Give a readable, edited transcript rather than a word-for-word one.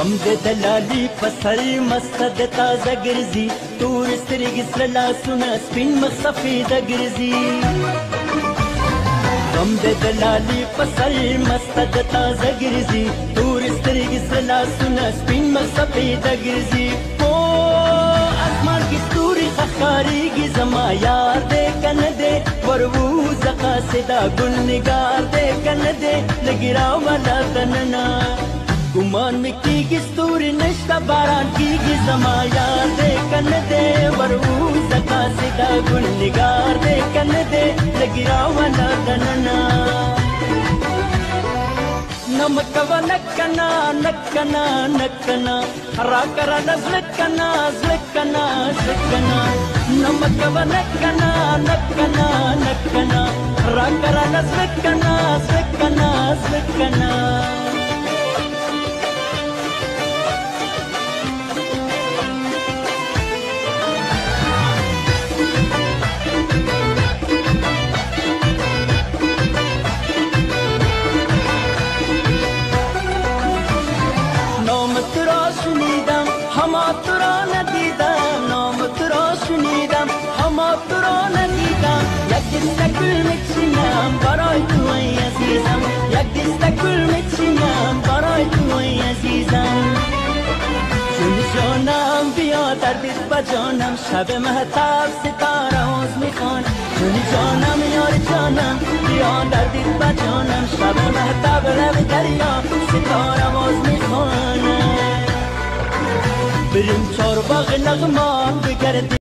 غم د دلالی پسر مستد تازه ګرځي تور سترګې سره لاسونه سپین مخ سفیده ګرځي غم د دلالی پسر مستد تازه ګرځي تور سترګې سره لاسونه سپین مخ سفیده ګرځي په اسمان کې ستوري ښکارېږي زما یار دی که نه دی وروځه قاصده ګل نګار دی که نه دی لږې راوله دننه ګمان مې کېږي ستوري نشته باران کېږي زما یار دی که نه دی وروځه قاصده ګل نګار دی که نه دی لږې راوله دننه نمکوه نکنا نکنا نکنا راکره د زړه کنا زړه کنا زړه کنا نمکوه نکنا نکنا نکنا راکره د زړه کنا زړه کنا زړه کنا برای تو ای عزیزم یک دسته گل میچینم برای تو ای عزیزم جون جانم بیا دردت با جانم شب مهتاب ستاره آواز میخوان جون جانم یار جانم بیا دردت با جانم شب مهتاب لب دریا ستاره آواز میخوان بریم چار باغ نغمان بگردیم